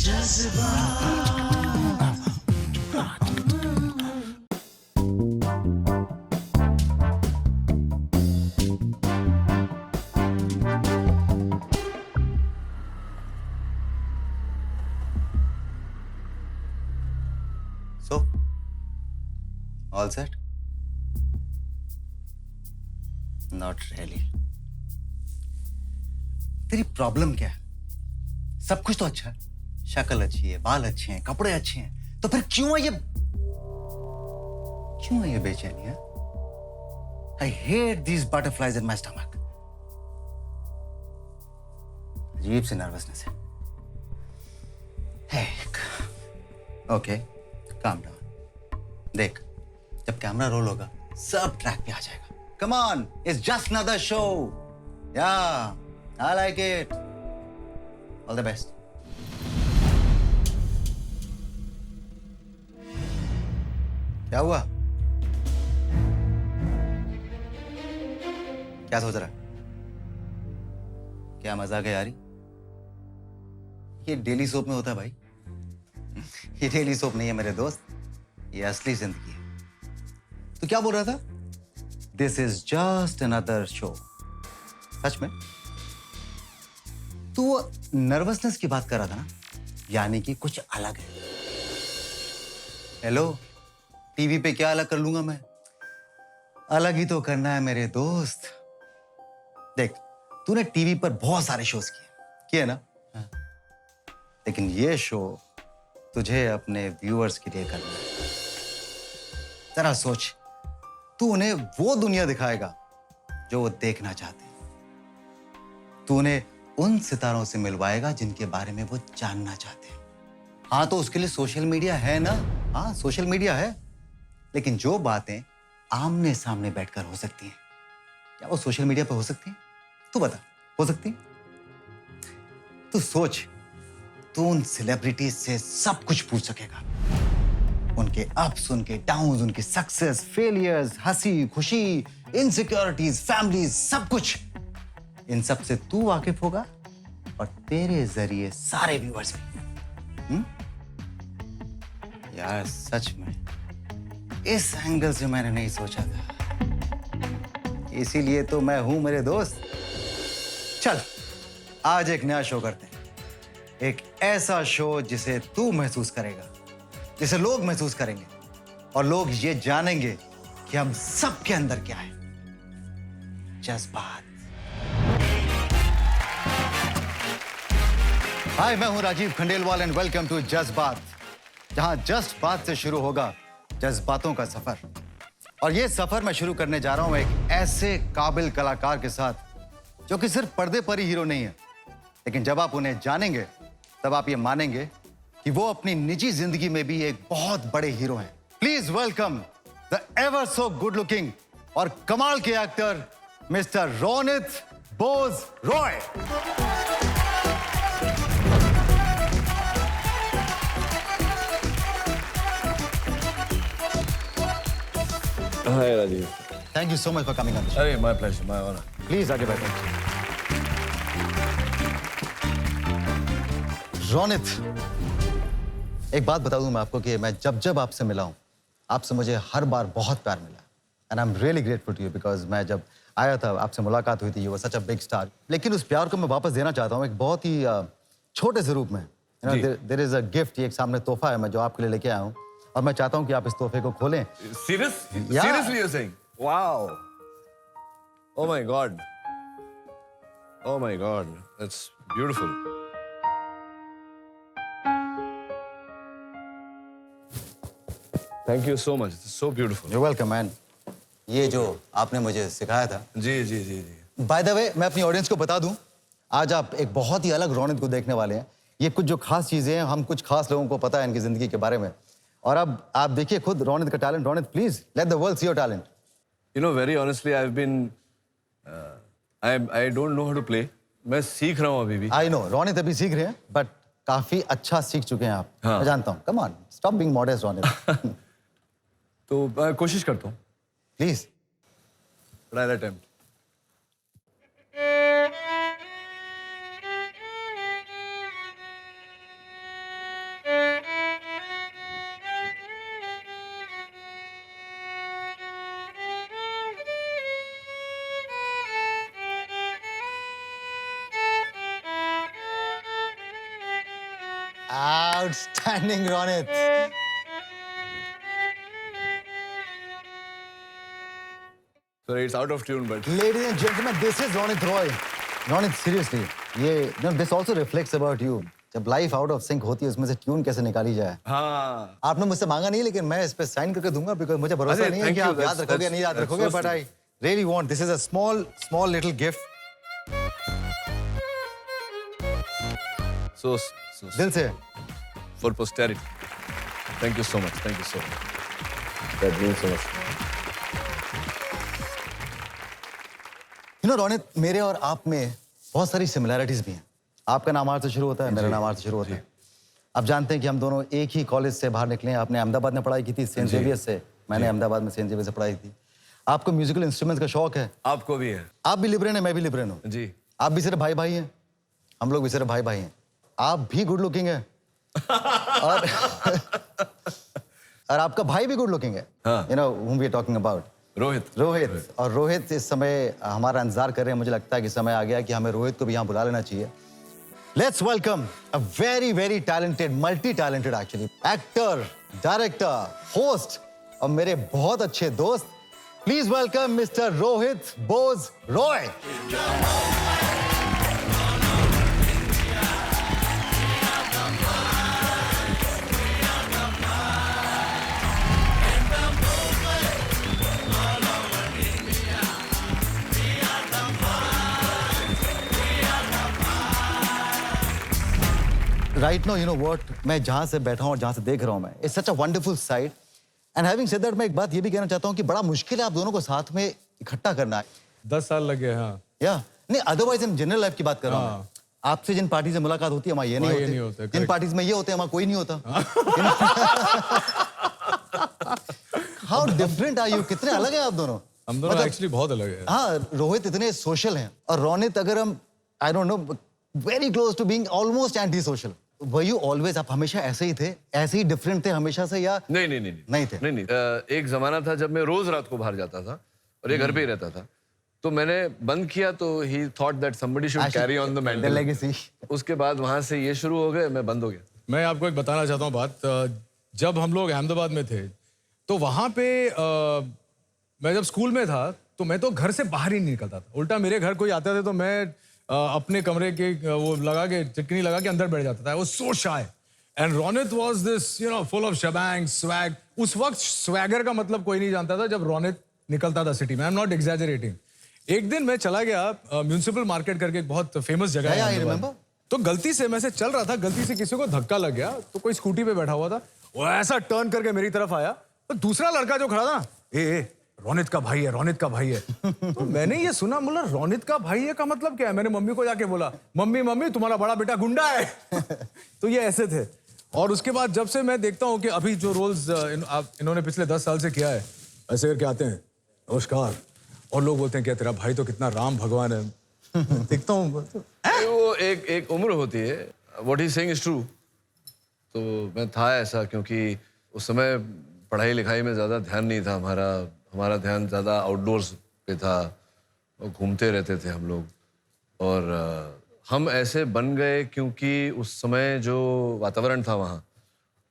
So, all set? Not really. तेरी problem क्या है? सब कुछ तो अच्छा है, शक्ल अच्छी है, बाल अच्छे हैं, कपड़े अच्छे हैं, तो फिर क्यों है ये बेचैनी है? I hate these butterflies in my stomach. अजीब सी नर्वसनेस है. Okay, calm down. देख, जब कैमरा रोल होगा, सब ट्रैक पे आ जाएगा. Come on, it's just another show. Yeah, I like it. All the best. क्या हुआ? क्या सोच रहा है? क्या मजाक है यारी? ये डेली सोप में होता है भाई. ये डेली सोप नहीं है मेरे दोस्त, ये असली जिंदगी है. तो क्या बोल रहा था? This is just another show. सच में? तू नर्वसनेस की बात कर रहा था ना, यानी कि कुछ अलग है. हेलो, टीवी पे क्या अलग कर लूंगा मैं? अलग ही तो करना है मेरे दोस्त. देख, तूने टीवी पर बहुत सारे शोज किए ना? हाँ. लेकिन ये शो तुझे अपने व्यूअर्स के लिए करना है. जरा सोच, तू उन्हें वो दुनिया दिखाएगा जो वो देखना चाहते हैं. तू उन्हें उन सितारों से मिलवाएगा जिनके बारे में वो जानना चाहते हैं. हाँ, तो उसके लिए सोशल मीडिया है ना? हाँ, सोशल मीडिया है. लेकिन जो बातें आमने सामने बैठकर हो सकती हैं, क्या वो सोशल मीडिया पर हो सकती हैं? तू बता, हो सकती है? तू सोच, तू उन सेलिब्रिटीज से सब कुछ पूछ सकेगा. उनके अप्स, उनके डाउन्स, उनके सक्सेस, फेलियर्स, हंसी, खुशी, इनसिक्योरिटीज, फैमिलीज, सब कुछ. इन सब से तू वाकिफ होगा और तेरे जरिए सारे व्यूअर्स भी. यार सच में इस एंगल से मैंने नहीं सोचा था. इसीलिए तो मैं हूं मेरे दोस्त. चल, आज एक नया शो करते हैं. एक ऐसा शो जिसे तू महसूस करेगा, जिसे लोग महसूस करेंगे, और लोग ये जानेंगे कि हम सबके अंदर क्या है. जज्बात. हाय, मैं हूं Rajeev Khandelwal and welcome to Jazbaat, जहां जस्ट बात से शुरू होगा जज्बातों का सफर. और ये सफर मैं शुरू करने जा रहा हूं एक ऐसे काबिल कलाकार के साथ जो कि सिर्फ पर्दे पर ही हीरो नहीं है, लेकिन जब आप उन्हें जानेंगे तब आप ये मानेंगे कि वो अपनी निजी जिंदगी में भी एक बहुत बड़े हीरो हैं. Please welcome the ever so good looking और कमाल के actor mister Ronit Bose Roy. Hi, Rajiv. Thank you so much for coming on the show. Hey, my pleasure, my honor. Please आगे बैठो. रोनित, एक बात बता दूं मैं आपको कि मैं जब आपसे मिला हूं, आपसे मुझे हर बार बहुत प्यार मिला. And I am really grateful to you because मैं जब आया था, आपसे मुलाकात हुई थी, you were such a big star. लेकिन उस प्यार को मैं वापस देना चाहता हूं एक बहुत ही छोटे से रूप में. देयर इज अ गिफ्ट, ये एक सामने तोहफा है मैं जो आपके लिए लेके आया हूं, और मैं चाहता हूं कि आप इस तोहफे को खोलें. Serious? Yeah. Seriously, you're saying? Wow. Oh my God. Oh my God. That's beautiful. Thank you so much. It's so beautiful. You're welcome, man. ये जो आपने मुझे सिखाया था. जी जी जी जी. By the way, मैं अपनी ऑडियंस को बता दूं, आज आप एक बहुत ही अलग रोनित को देखने वाले हैं. ये कुछ जो खास चीजें हैं, हम कुछ खास लोगों को पता है इनकी जिंदगी के बारे में. और अब आप देखिए खुद रोनित का talent. Ronit, please let the world see your talent. You know, very honestly, I've been. I don't know how to play. मैं सीख रहा हूँ अभी भी. आई नो, रोनित अभी सीख रहे हैं, बट काफी अच्छा सीख चुके हैं आप. हाँ. मैं जानता हूँ. Come on, stop being modest Ronit. तो कोशिश करता हूँ. Please. Try attempt. Outstanding, Ronit. Sorry, it's out of tune, but Ladies and gentlemen, this is Ronit Roy. Ronit, seriously, this also reflects about you. जब लाइफ आउट ऑफ सिंक होती है उसमें से tune कैसे निकाली जाए। हाँ, आपने मुझसे मांगा नहीं लेकिन मैं इस पे साइन करके दूंगा बिकॉज़ मुझे भरोसा अरे, नहीं है thank कि you, आप याद that's- रखोगे या नहीं याद that's रखोगे, so but I really want this is a small little gift so दिल से। for posterity. Thank you so much. Thank you so much. That means so much. You know Ronit, मेरे और आप में बहुत सारी सिमिलैरिटीज भी हैं। आपका नाम आर से शुरू होता है, मेरा नाम आर से शुरू होता है। आप जानते हैं कि हम दोनों एक ही कॉलेज से बाहर निकले हैं। आपने अहमदाबाद में पढ़ाई की थी सेंट जेवियर्स से, मैंने अहमदाबाद में सेंट जेवियर्स से पढ़ाई थी। आपको म्यूजिकल इंस्ट्रूमेंट्स का शौक है। आपको भी है। आप भी लिबरेन है, मैं भी लिबरेन हूँ। जी। आप भी सिर्फ भाई भाई हैं, हम लोग भी सिर्फ भाई भाई हैं। आप भी गुड लुकिंग है और और आपका भाई भी गुड लुकिंग है। हाँ। You know whom we are talking about. Rohit. और रोहित इस समय हमारा इंतजार कर रहे हैं। मुझे लगता है कि समय आ गया कि हमें रोहित को भी यहाँ बुला लेना चाहिए। Let's welcome a very very talented, multi talented actually, actor, director, host और मेरे बहुत अच्छे दोस्त। Please welcome mister Rohit Bose Roy. Right no, you know what, मैं जहां से बैठा हूं और जहां से देख रहा हूं मैं, it's such a wonderful site. And having said that, मैं एक बात ये भी कहना चाहता हूं कि बड़ा मुश्किल है आप दोनों को साथ में इकट्ठा करना है। 10 साल लगे। हाँ, या नहीं, अदरवाइज इन जनरल लाइफ की बात कर रहा हूं मैं। आपसे जिन पार्टी से मुलाकात होती है वहां ये नहीं होते, जिन पार्टीज में ये होते हैं वहां कोई नहीं होता। हाउ डिफरेंट आर यू, कितने अलग हैं आप दोनों। हम दोनों एक्चुअली बहुत अलग है। हाँ, रोहित इतने सोशल हैं और रोनित, अगर हम I don't know, very close to being almost anti social. Were you always, आप हमेशा ऐसे ही थे, ऐसे ही डिफरेंट थे हमेशा से, या नहीं नहीं थे? नहीं। एक जमाना था जब मैं रोज रात को बाहर जाता था और ये घर पे ही रहता था, तो मैंने बंद किया तो ही thought that somebody should carry on the mental legacy. उसके बाद वहां से ये शुरू हो गए, मैं बंद हो गया। मैं आपको एक बताना चाहता हूँ बात। जब हम लोग अहमदाबाद में थे तो वहाँ पे मैं जब स्कूल में था तो मैं तो घर से बाहर ही नहीं निकलता था। उल्टा मेरे घर कोई आता था तो मैं अपने कमरे के वो लगा के चिकनी लगा के अंदर बैठ जाता था। वो so shy. And Ronit was this you know full of shebang swag. उस वक्त स्वैगर का मतलब कोई नहीं जानता था जब रोनित निकलता था सिटी में। I am not exaggerating. एक दिन मैं चला गया म्यूनिसिपल मार्केट करके, एक बहुत फेमस जगह है आई अहमदाबाद। रिमेंबर। तो गलती से मैं से चल रहा था, गलती से किसी को धक्का लग गया तो कोई स्कूटी पे बैठा हुआ था, वो ऐसा टर्न करके मेरी तरफ आया। तो दूसरा लड़का जो खड़ा था ना, ए रोनित का भाई है, रोनित का भाई है। तो मैंने ये सुना, बोला रोनित का भाई है का मतलब क्या है। मैंने मम्मी को जाके बोला, मम्मी तुम्हारा बड़ा बेटा गुंडा है। तो ये ऐसे थे। और उसके बाद जब से मैं देखता हूँ कि अभी जो रोल्स इन्होंने पिछले 10 साल से किया है, ऐसे करके आते हैं, नमस्कार, और लोग बोलते हैं क्या तेरा भाई तो कितना राम भगवान है। देखता हूँ वो एक उम्र होती है। What he saying is true. तो मैं था ऐसा क्योंकि उस समय पढ़ाई लिखाई में ज़्यादा ध्यान नहीं था हमारा ध्यान ज़्यादा आउटडोर्स पे था और घूमते रहते थे हम लोग। और हम ऐसे बन गए क्योंकि उस समय जो वातावरण था वहाँ,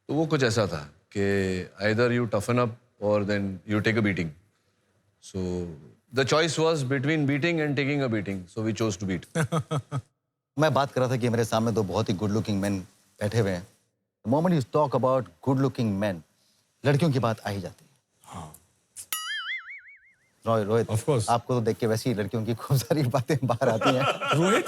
तो वो कुछ ऐसा था कि आइदर यू टफन अप और then you take a beating. So the choice was between beating and taking a beating, so we chose to beat. मैं बात कर रहा था कि मेरे सामने दो बहुत ही गुड लुकिंग मैन बैठे हुए हैं। The moment you talk about good looking men, लड़कियों की बात आ ही जाती है। हाँ। Rohit, Of course. आपको तो देख के वैसे ही लड़कियों की खूब सारी बातें बाहर आती हैं। रोहित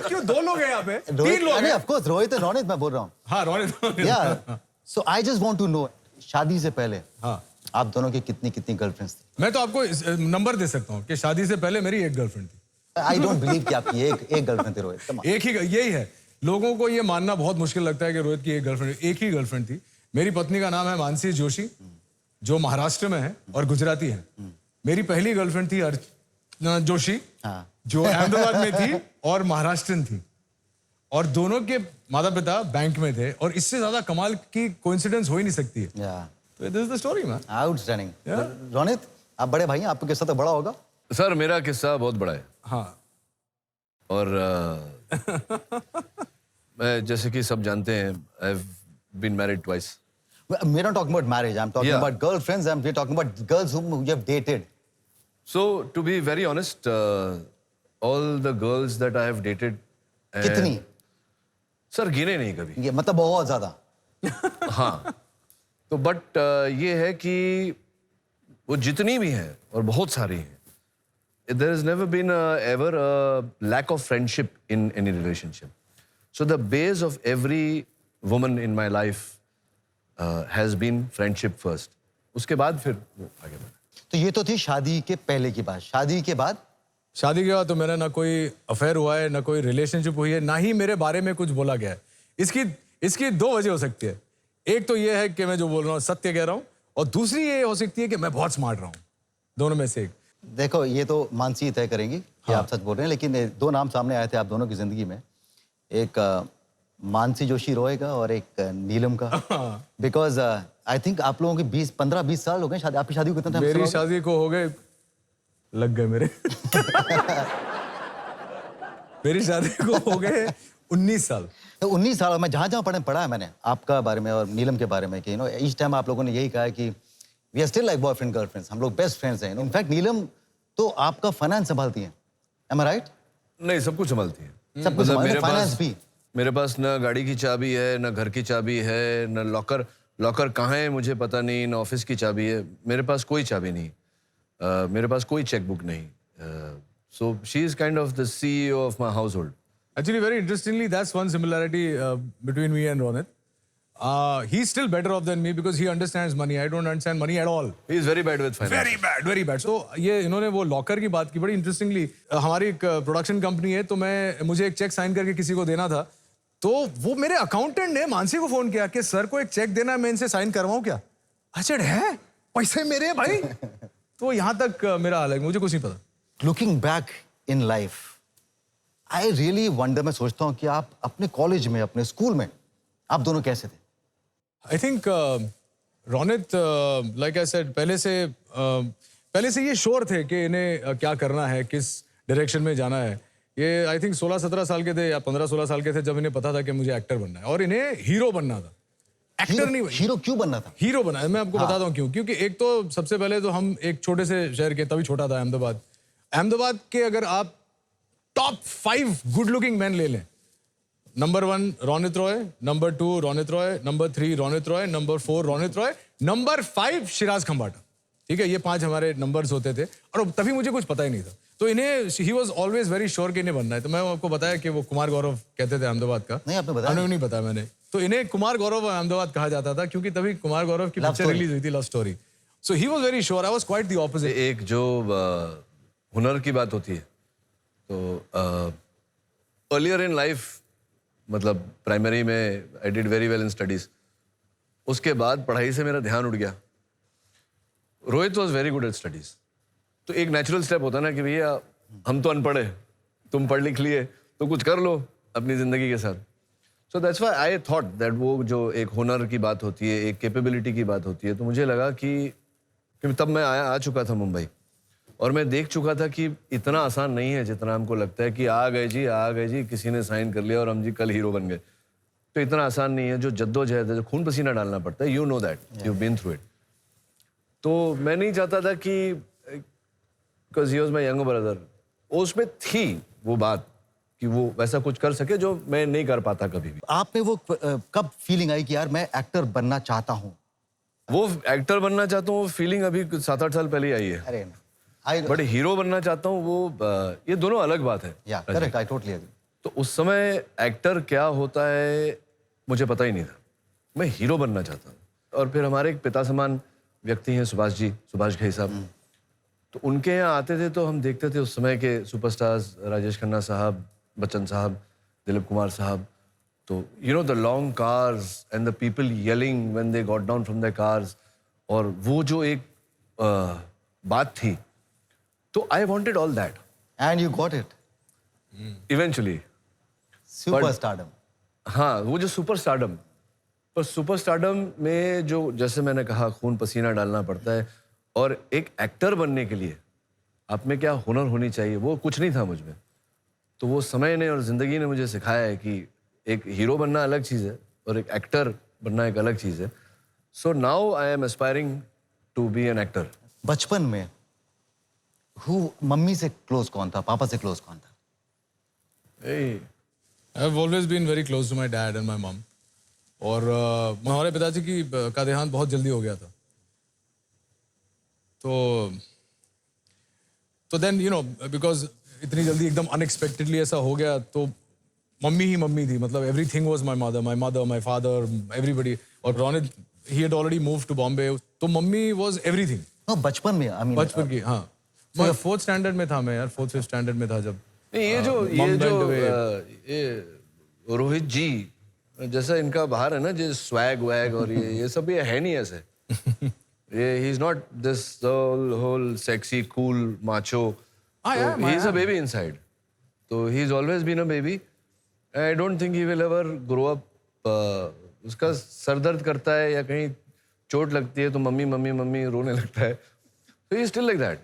क्यों 2 लोग हैं यहाँ पे, 3 लोग अरे हैं। of course, रोहित और रोनित मैं बोल रहा हूँ। हाँ, Ronit. Yeah. So I just want to know, शादी से पहले हाँ, आप दोनों की कितनी गर्लफ्रेंड्स थी? मैं तो आपको नंबर दे सकता हूँ कि शादी से पहले मेरी एक गर्लफ्रेंड थी। I don't believe कि आपकी एक गर्लफ्रेंड थी रोहित। Come on. एक ही, यही है। लोगों को ये मानना बहुत मुश्किल लगता है कि रोहित की एक ही गर्लफ्रेंड थी। मेरी पत्नी का नाम है मानसी जोशी, जो महाराष्ट्र में है और गुजराती है। मेरी पहली गर्लफ्रेंड थी अर्चना जोशी, हाँ। जो अहमदाबाद में थी और महाराष्ट्रन थी। और दोनों के माता पिता बैंक में थे। और इससे ज्यादा कमाल की कोइंसिडेंस हो ही नहीं सकती है। Yeah. तो this is the story man. Outstanding. Ronit, आप बड़े भाई हैं, आपका किस्सा तो बड़ा होगा। सर मेरा किस्सा बहुत बड़ा है। हाँ। और मैं जैसे कि सब जानते हैं, I have been married twice. We're not talking about marriage. I'm talking Yeah. about girlfriends. We're talking about girls whom you have dated. So to be very honest, all the girls that I have dated. कितनी? Sir गिने नहीं कभी. ये मतलब बहुत ज्यादा. हाँ. तो बट ये है कि वो जितनी भी हैं और बहुत सारी हैं, there has never been ever a lack of friendship in any relationship. So the base of every woman in my life has been friendship first. उसके बाद फिर वो आगे बढ़ा. तो ये तो थी शादी के पहले की बात. शादी के बाद शादी के बाद तो मेरा ना कोई अफेयर हुआ है, ना कोई रिलेशनशिप हुई है, ना ही मेरे बारे में कुछ बोला गया है. इसकी दो वजह हो सकती है. एक तो ये है कि मैं जो बोल रहा हूँ सत्य कह रहा हूँ, और दूसरी ये हो सकती है कि मैं बहुत स्मार्ट रहा हूँ. दोनों में से एक. देखो, ये तो मानसी तय करेंगी कि आप सच बोल रहे हैं, लेकिन दो नाम सामने आए थे आप दोनों की जिंदगी में. एक मानसी जोशी रॉय का और एक नीलम का. बिकॉज आई थिंक आप लोगों के 15-20 साल हो गए शादी. आपकी शादी को कितना टाइम? मेरी शादी को हो गए, लग गए मेरे. मेरी शादी को हो गए 19 साल. तो 19 साल में जहाँ पढ़ा है मैंने आपका बारे में और नीलम के बारे में कि इस टाइम आप लोगों ने यही कहा है कि we are still like boyfriend girlfriends. हम लोग बेस्ट फ्रेंड्स हैं. इनफैक्ट नीलम तो आपका फाइनेंस संभालती है. Am I right? नहीं, सब कुछ संभालती है. सब कुछ मतलब फाइनेंस भी. मेरे पास न गाड़ी की चाबी है, न घर की चाबी है, न लॉकर कहाँ है मुझे पता नहीं, न ऑफिस की चाबी है. मेरे पास कोई चाबी नहीं. मेरे पास कोई चेकबुक नहीं. So she is kind of the CEO of my house hold. Actually, very interestingly, that's one similarity between me and Ronit. He's still better off than me because he understands money. I don't understand money at all. He is very bad with finance. Very bad, very bad. So ये इन्होंने वो locker की बात की. बड़ी interestingly हमारी एक production company है, तो मुझे एक चेक साइन करके किसी को देना था. तो वो मेरे अकाउंटेंट ने मानसी को फोन किया कि सर को एक चेक देना है, मैं इनसे साइन करवाऊं क्या? अच्छा है, पैसे मेरे हैं भाई. तो यहाँ तक मेरा हाल है, मुझे कुछ नहीं पता. Looking back in life, I really wonder. मैं सोचता हूँ कि आप अपने कॉलेज में, अपने स्कूल में आप दोनों कैसे थे? I think Ronit, like I said, पहले से ये श्योर थे कि इन्हें क्या करना है, किस डायरेक्शन में जाना है. ये आई थिंक 16-17 साल के थे या 15-16 साल के थे जब इन्हें पता था कि मुझे एक्टर बनना है, और इन्हें हीरो बनना था. एक्टर नहीं, हीरो क्यों बनना था? हीरो बनना है. मैं आपको बताता हूँ क्यों. क्योंकि एक तो सबसे पहले तो हम एक छोटे से शहर के, तभी छोटा था, अहमदाबाद के अगर आप टॉप 5 गुड लुकिंग मैन ले लें, number 1 Ronit Roy, number 2 Ronit Roy, number 3 Ronit Roy, number 4 Ronit Roy, number 5 Shiraz Khambata. ठीक है, ये 5 हमारे नंबर्स होते थे, और तभी मुझे कुछ पता ही नहीं था. तो इन्हें, he was always very sure कि इन्हें बनना है. तो मैं आपको बताया कि वो कुमार गौरव कहते थे अहमदाबाद का. नहीं, आपने बताया नहीं बताया मैंने. तो इन्हें कुमार गौरव अहमदाबाद कहा जाता था क्योंकि तभी कुमार गौरव की पिक्चर रिलीज हुई थी, love story. So he was very sure. I was quite the opposite. एक जो हुनर की बात होती है, तो अर्लियर इन लाइफ, मतलब प्राइमरी में I did very well in studies. उसके बाद पढ़ाई से मेरा ध्यान उठ गया. Rohit was very good at studies. तो एक नेचुरल स्टेप होता ना कि भैया हम तो अनपढ़ है, तुम पढ़ लिख लिए तो कुछ कर लो अपनी जिंदगी के साथ. So that's why I thought that वो जो एक हुनर की बात होती है, एक कैपेबिलिटी की बात होती है, तो मुझे लगा कि तब मैं आ चुका था मुंबई, और मैं देख चुका था कि इतना आसान नहीं है जितना हमको लगता है कि आ गए जी, किसी ने साइन कर लिया और हम जी कल हीरो बन गए. तो इतना आसान नहीं है. जो जद्दोजहद है, जो खून पसीना डालना पड़ता है, you know that, you been through it. तो मैं नहीं चाहता था कि, because he was my younger brother, उसमें थी वो बात कि वो वैसा कुछ कर सके जो मैं नहीं कर पाता कभी भी. आप में वो कब फीलिंग आई कि यार मैं एक्टर बनना चाहता हूँ? वो एक्टर बनना चाहता हूँ, वो फीलिंग अभी 7-8 साल पहले ही आई है. अरे बट हीरो बनना चाहता हूँ, वो ये दोनों अलग बात है. या करेक्ट, आई टोटली एग्री. तो उस समय एक्टर क्या होता है मुझे पता ही नहीं था. मैं हीरो बनना चाहता हूँ. और फिर हमारे एक पिता समान व्यक्ति हैं सुभाष घई साहब. तो उनके यहाँ आते थे तो हम देखते थे उस समय के सुपरस्टार्स, राजेश खन्ना साहब, बच्चन साहब, दिलीप कुमार साहब. तो you know the long cars and the people yelling when they got down from the cars, और वो जो एक बात थी, तो I wanted all that. And you got it eventually. Superstardom. हाँ, वो जो सुपरस्टारडम, पर सुपरस्टारडम में जो, जैसे मैंने कहा, खून पसीना डालना पड़ता है, और एक एक्टर बनने के लिए आप में क्या हुनर होनी चाहिए, वो कुछ नहीं था मुझ में. तो वो समय ने और ज़िंदगी ने मुझे सिखाया है कि एक हीरो बनना अलग चीज़ है और एक एक्टर बनना एक अलग चीज़ है. So now I am aspiring to be an actor. बचपन में मम्मी से क्लोज कौन था, पापा से क्लोज कौन था? I've always been very close to my dad and my mom. और हमारे पिताजी की का देहांत बहुत जल्दी हो गया था. तो देन यू नो बिकॉज इतनी जल्दी एकदम अनएक्सपेक्टेडली ऐसा हो गया, तो मम्मी ही मम्मी थी. मतलब everything was my mother, my father, everybody. और Ronit he had already moved to Bombay, तो मम्मी वाज एवरीथिंग. नो, बचपन में आई मीन बचपन की, हाँ. मैं 4th स्टैंडर्ड में था मैं यार, 4th स्टैंडर्ड में था जब. नहीं, ये रोहित जी जैसा इनका बाहर है ना, जो स्वैग वैग और ये सब ये है नहीं ऐसे. ये he is not this whole sexy cool macho. He is a baby inside. तो he is always been a baby. I don't think he will ever grow up. उसका सर दर्द करता है या कहीं चोट लगती है तो मम्मी मम्मी मम्मी रोने लगता है. तो ही स्टिल लाइक दैट.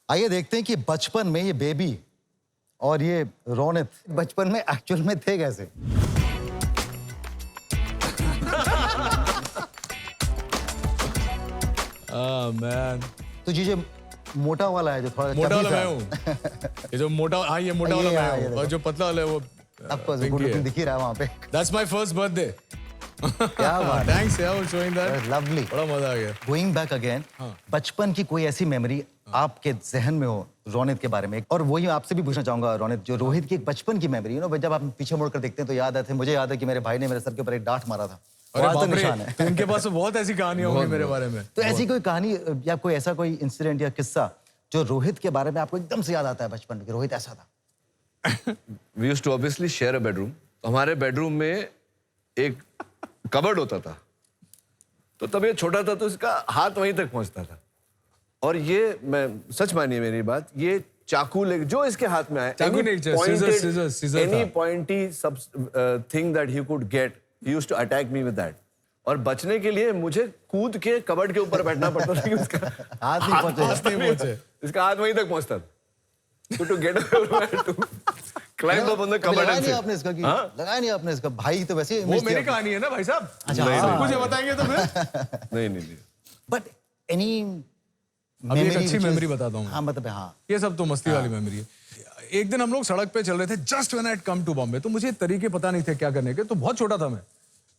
आइए देखते हैं कि बचपन में ये बेबी और ये रोनित बचपन में एक्चुअल में थे कैसे. मैन, तो ये जो मोटा वाला है, जो थोड़ा मोटा वाला chubby मैं सा- हूँ. ये जो मोटा, हाँ ये मोटा वाला ये मैं ये हूँ. और जो पतला वाला है वो आपको Pinky गुड है. लुकिंग दिख ही रहा है वहाँ पे. That's my first birthday. क्या बात है. Thanks यार for showing that. लवली. बड़ा मजा आ गया. गोइंग बैक अगेन, हाँ. बचपन की कोई ऐसी मेमोरी आपके जहन में हो रोनित के बारे में. और वही आपसे भी पूछना चाहूंगा रोनित, जो रोहित की एक बचपन की मेमोरी, यू नो, जब आप पीछे मुड़कर देखते हैं तो याद आते हैं. मुझे याद है कि मेरे भाई ने मेरे सर के ऊपर एक डांट मारा था. अरे आज तक बाप रे, निशान है. तो इनके पास तो बहुत ऐसी कहानियां होंगी मेरे बारे में. तो ऐसी कोई कहानी या कोई ऐसा कोई इंसिडेंट या किस्सा जो रोहित के बारे में आपको एकदम से याद आता है बचपन में, रोहित ऐसा था? We used to obviously share a bedroom. हमारे बेडरूम में एक कबर्ड होता था. तो तब ये छोटा था तो इसका हाथ वहीं तक पहुंचता था. और ये, मैं सच मानिए मेरी बात, ये चाकू ले जो इसके हाथ में आए, चाकू नहीं, scissors एनी था. Pointy thing that he could get, he used to attack me with that. और बचने के लिए मुझे कूद के कबर्ड के ऊपर बैठना पड़ता था कि उसका हाथ नहीं पहुंचे. इसका हाथ वहीं तक पहुंचता था. तो to get to climb up on the cupboard लगाया एंड नहीं आपने इसका कि लगाया नहीं आपने इसका. भाई तो वैसे वो मेरी कहानी है ना भाई साहब. सब कुछ ये बताएंगे तो फिर. नहीं. बट एनी अभी एक अच्छी मेमोरी बताता हूँ. हाँ मतलब हाँ. ये सब तो मस्ती वाली मेमोरी है. एक दिन हम लोग सड़क पे चल रहे थे, just when I had come to Bombay. तो मुझे तरीके पता नहीं थे क्या करने के, तो बहुत छोटा था मैं.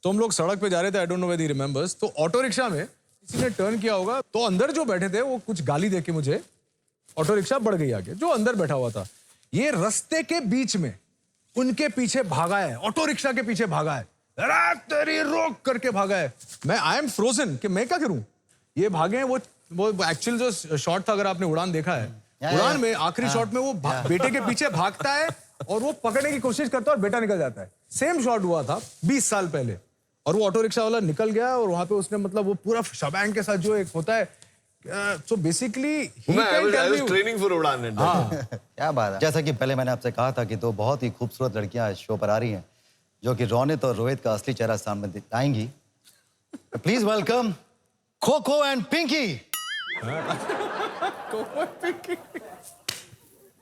तो हम लोग सड़क पे जा रहे थे, आई don't know whether he remembers. तो ऑटो रिक्शा में किसी ने टर्न किया होगा, तो अंदर जो बैठे थे वो कुछ गाली दे के मुझे, ऑटो रिक्शा बढ़ गई आगे. जो अंदर बैठा हुआ था, ये रास्ते के बीच में उनके पीछे भागा है, ऑटो रिक्शा के पीछे भागा है. अरे तेरी रोक करके भागा है. मैं आई एम फ्रोजन कि मैं क्या करूं. ये भागे हैं. वो एक्चुअल जो शॉट था, अगर आपने उड़ान देखा है, उड़ान में आखिरी शॉट में वो बेटे के पीछे भागता है और वो पकड़ने की कोशिश करता है और बेटा निकल जाता है. सेम शॉट हुआ था 20 साल पहले. और वो ऑटो रिक्शा वाला निकल गया और वहां पे उसने, मतलब वो पूरा शबैंग के साथ जो एक होता है, सो बेसिकली ट्रेनिंग फॉर उड़ान. क्या बात है. जैसा कि पहले मैंने आपसे कहा था कि दो बहुत ही खूबसूरत लड़कियां इस शो पर आ रही हैं, जो कि रोनित और रोहित का असली चेहरा सामने आएंगी. Please welcome Coco and Pinky.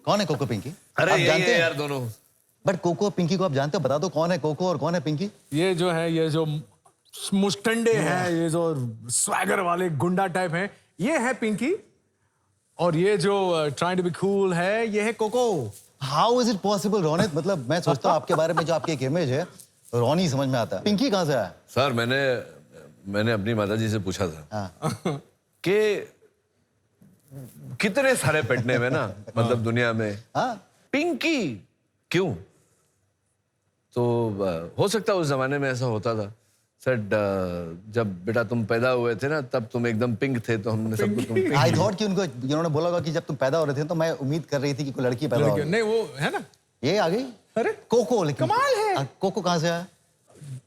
कौन है कोको पिंकी? अरे आप यही जानते है हैं यार दोनों. बट कोको और पिंकी को आप जानते हो? बता दो कौन है कोको और कौन है पिंकी. ये जो है, ये जो मुस्टंडे हैं, ये जो स्वैगर वाले गुंडा टाइप हैं, ये है पिंकी. और ये जो ट्राइंग टू बी कूल है, ये है Coco. How is it possible Ronit? मतलब मैं सोचता हूँ आपके बारे में जो आपकी एक इमेज है, रोनी समझ में आता है. पिंकी कहाँ से आया? सर मैंने अपनी माताजी से पूछा था हाँ. कि कितने सारे पेटने में ना, मतलब दुनिया में, हाँ. पिंकी क्यों? तो हो सकता है उस जमाने में ऐसा होता था. सर जब बेटा तुम पैदा हुए थे ना, तब तुम एकदम पिंक थे, तो हमने सबको तुम पिंक. आई थॉट कि उनको इन्होंने बोला होगा कि जब तुम पैदा हो रहे थे तो मैं उम्मीद कर रही थी कि कोई लड़की पैदा हो. नहीं, वो है ना, ये आ गई अरे कोको. लेकिन कमाल है. कोको कहाँ से आया?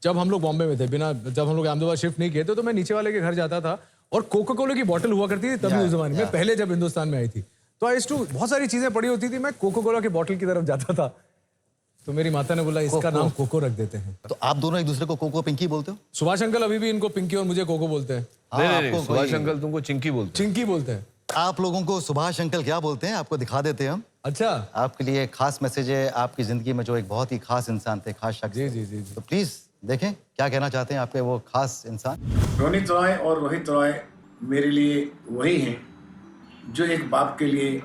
जब हम लोग बॉम्बे में थे, जब हम लोग अहमदाबाद शिफ्ट नहीं किए थे, तो मैं नीचे वाले के घर जाता था और कोको कोला की बोतल हुआ करती थी तभी उस जमाने में, पहले जब हिंदुस्तान में आई थी. तो आई टू बहुत सारी चीजें पड़ी होती थी, मैं कोको कोला की बोतल की तरफ जाता था. तो मेरी माता ने बोला इसका नाम कोको रख देते हैं. तो आप दोनों एक दूसरे को कोको पिंकी बोलते हो? सुभाष अंकल अभी भी इनको पिंकी और मुझे कोको बोलते हैं. नहीं, आपको सुभाष अंकल तुमको चिंकी बोलते. चिंकी बोलते हैं. आप लोगों को सुभाष अंकल क्या बोलते हैं आपको दिखा देते हैं हम. अच्छा आपके लिए एक खास मैसेज है, आपकी जिंदगी में जो एक बहुत ही खास इंसान थे, खास शख्स जी थे। जी जी जी तो प्लीज देखें क्या कहना चाहते हैं आपके वो खास इंसान। रोनित रॉय और रोहित रॉय मेरे लिए वही हैं जो एक बाप के लिए